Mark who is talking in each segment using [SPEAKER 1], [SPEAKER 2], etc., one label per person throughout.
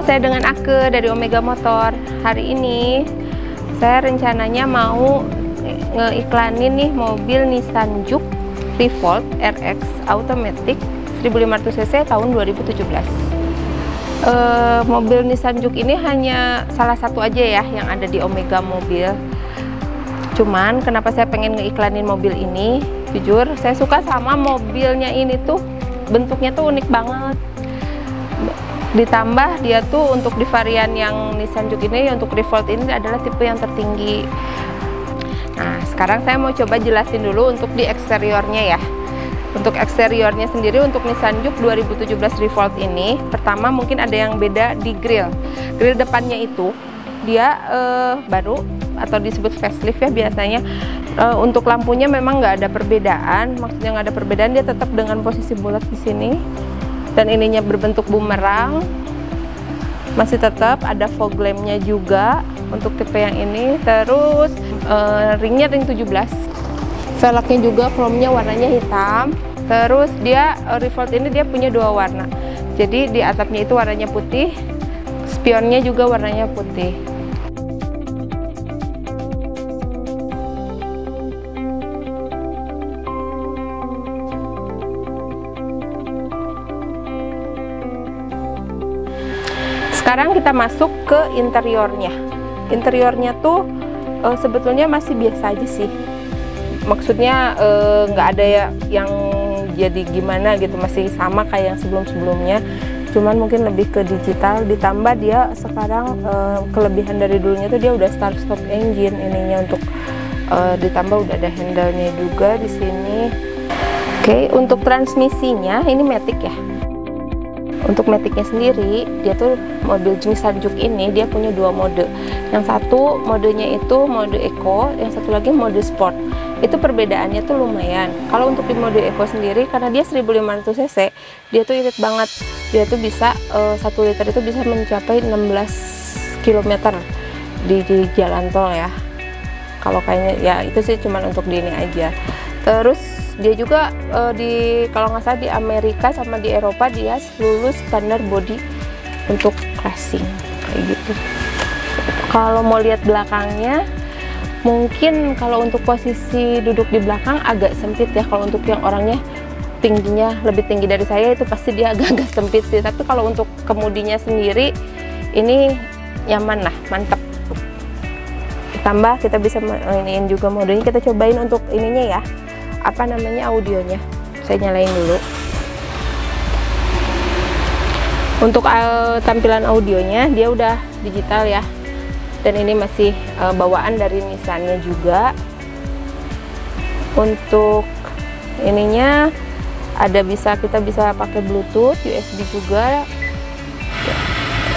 [SPEAKER 1] Halo, saya dengan Ake dari Omega Motor. Hari ini saya rencananya mau ngeiklanin nih mobil Nissan Juke Revolt RX Automatic 1500 cc tahun 2017. Mobil Nissan Juke ini hanya salah satu aja ya yang ada di Omega Mobil. Cuman kenapa saya pengen ngeiklanin mobil ini? Jujur saya suka sama mobilnya ini tuh, bentuknya tuh unik banget. Ditambah dia tuh untuk di varian yang Nissan Juke ini, untuk Revolt ini adalah tipe yang tertinggi. Nah, sekarang saya mau coba jelasin dulu untuk di eksteriornya ya. Untuk eksteriornya sendiri untuk Nissan Juke 2017 Revolt ini, pertama mungkin ada yang beda di grill. Grill depannya itu dia baru atau disebut facelift ya biasanya. Untuk lampunya memang nggak ada perbedaan, maksudnya nggak ada perbedaan, dia tetap dengan posisi bulat di sini. Dan ininya berbentuk bumerang, masih tetap ada fog lampnya juga untuk tipe yang ini. Terus ringnya ring 17, velgnya juga chrome-nya warnanya hitam. Terus dia Revolt ini dia punya dua warna, jadi di atapnya itu warnanya putih, spionnya juga warnanya putih. Sekarang kita masuk ke interiornya. Interiornya tuh sebetulnya masih biasa aja sih. Maksudnya nggak ada ya yang jadi gimana gitu, masih sama kayak yang sebelum-sebelumnya. Cuman mungkin lebih ke digital. Ditambah dia sekarang kelebihan dari dulunya tuh dia udah start stop engine ininya, untuk ditambah udah ada handle-nya juga di sini. Oke, untuk transmisinya ini matic ya. Untuk maticnya sendiri, dia tuh mobil Nissan Juke ini dia punya dua mode. Yang satu modenya itu mode Eco, yang satu lagi mode Sport. Itu perbedaannya tuh lumayan. Kalau untuk di mode Eco sendiri, karena dia 1500 cc, dia tuh irit banget. Dia tuh bisa 1 liter itu bisa mencapai 16 km di jalan tol ya. Kalau kayaknya ya itu sih cuman untuk di ini aja. Terus dia juga kalau nggak salah di Amerika sama di Eropa dia lulus standar body untuk racing kayak gitu. Kalau mau lihat belakangnya, mungkin kalau untuk posisi duduk di belakang agak sempit ya. Kalau untuk yang orangnya tingginya lebih tinggi dari saya, itu pasti dia agak sempit sih. Tapi kalau untuk kemudinya sendiri ini nyaman lah, mantap. Ditambah kita bisa iniin juga modenya. Kita cobain untuk ininya ya, apa namanya, audionya. Saya nyalain dulu. Untuk tampilan audionya dia udah digital ya, dan ini masih bawaan dari Nissan-nya juga. Untuk ininya kita bisa pakai Bluetooth, USB juga,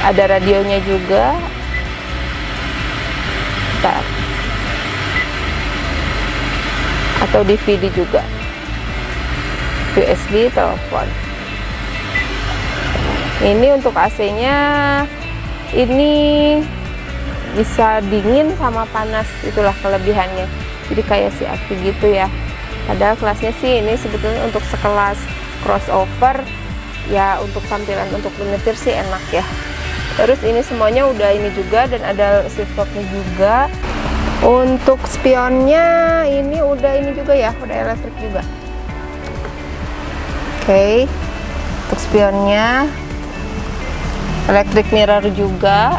[SPEAKER 1] ada radionya juga. Bentar. Atau DVD juga, USB, telepon. Ini untuk AC-nya ini bisa dingin sama panas, itulah kelebihannya. Jadi kayak si Aki gitu ya. Padahal kelasnya sih ini sebetulnya untuk sekelas crossover ya, untuk tampilan untuk menyetir sih enak ya. Terus ini semuanya udah ini juga, dan ada shift lock-nya juga. Untuk spionnya ini udah ini juga ya, udah elektrik juga. Oke, untuk spionnya electric mirror juga.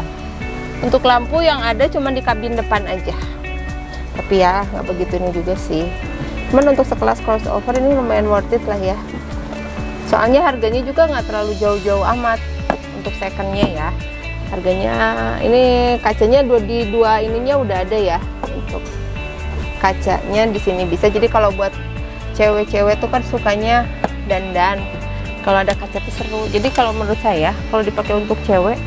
[SPEAKER 1] Untuk lampu yang ada cuma di kabin depan aja, tapi ya nggak begitu ini juga sih. Cuman untuk sekelas crossover ini lumayan worth it lah ya. Soalnya harganya juga nggak terlalu jauh-jauh amat untuk secondnya ya. Harganya ini kacanya di dua ininya udah ada ya. Untuk kacanya di sini bisa, jadi kalau buat cewek-cewek tuh kan sukanya dandan, kalau ada kaca tuh seru. Jadi kalau menurut saya kalau dipakai untuk cewek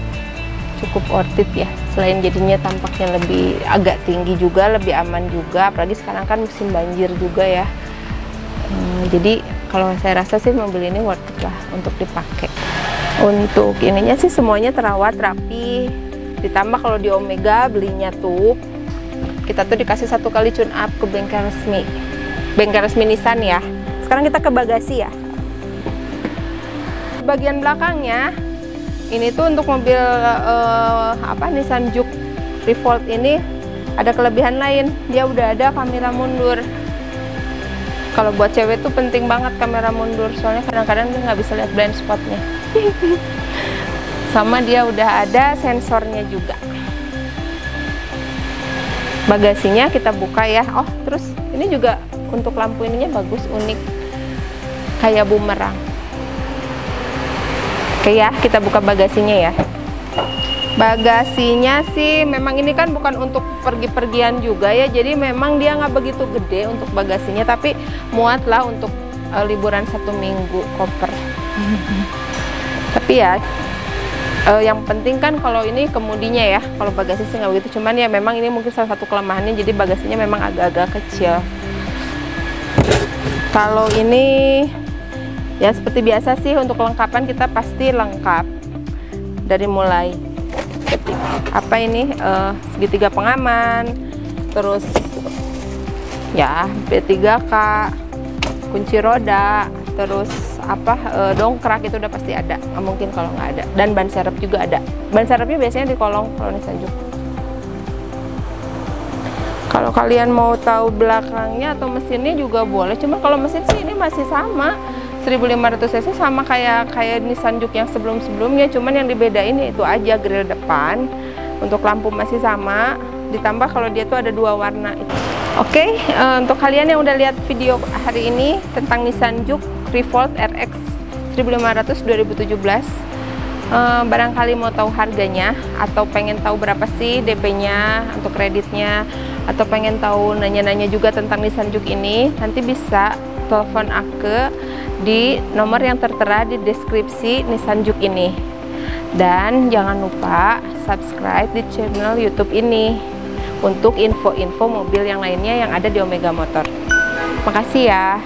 [SPEAKER 1] cukup worth it ya. Selain jadinya tampaknya lebih agak tinggi juga, lebih aman juga, apalagi sekarang kan musim banjir juga ya. Jadi kalau saya rasa sih mobil ini worth it lah untuk dipakai. Untuk ininya sih semuanya terawat rapi. Ditambah kalau di Omega belinya tuh kita tuh dikasih 1 kali tune up ke bengkel resmi Nissan ya. Sekarang kita ke bagasi ya. Bagian belakangnya ini tuh untuk mobil Nissan Juke Revolt ini ada kelebihan lain, dia udah ada kamera mundur. Kalau buat cewek tuh penting banget kamera mundur, soalnya kadang-kadang dia nggak bisa lihat blind spotnya. Sama dia udah ada sensornya juga. Bagasinya kita buka ya. Oh, terus ini juga untuk lampu ininya bagus, unik, kayak bumerang. Oke ya, kita buka bagasinya ya. Bagasinya sih memang ini kan bukan untuk pergi-pergian juga ya, jadi memang dia nggak begitu gede untuk bagasinya, tapi muat lah untuk liburan 1 minggu koper. Tapi ya yang penting kan kalau ini kemudinya ya, kalau bagasi sih nggak begitu, cuman ya memang ini mungkin salah satu kelemahannya, jadi bagasinya memang agak-agak kecil. Kalau ini ya seperti biasa sih, untuk kelengkapan kita pasti lengkap dari mulai apa ini segitiga pengaman, terus ya B3K, kunci roda, terus dongkrak itu udah pasti ada, nggak mungkin kalau nggak ada. Dan ban serep juga ada. Ban serepnya biasanya di kolong kalau Nissan Juke. Kalau kalian mau tahu belakangnya atau mesinnya juga boleh, cuma kalau mesin sih ini masih sama 1500 cc, sama kayak Nissan Juke yang sebelum-sebelumnya, cuman yang dibedain itu aja grill depan. Untuk lampu masih sama, ditambah kalau dia tuh ada 2 warna itu. Oke, untuk kalian yang udah lihat video hari ini tentang Nissan Juke Revolt RX 1500 2017, barangkali mau tahu harganya atau pengen tahu berapa sih DP-nya untuk kreditnya, atau pengen tahu nanya-nanya juga tentang Nissan Juke ini, nanti bisa telepon aku di nomor yang tertera di deskripsi Nissan Juke ini. Dan jangan lupa subscribe di channel YouTube ini untuk info-info mobil yang lainnya yang ada di Omega Motor. Makasih ya.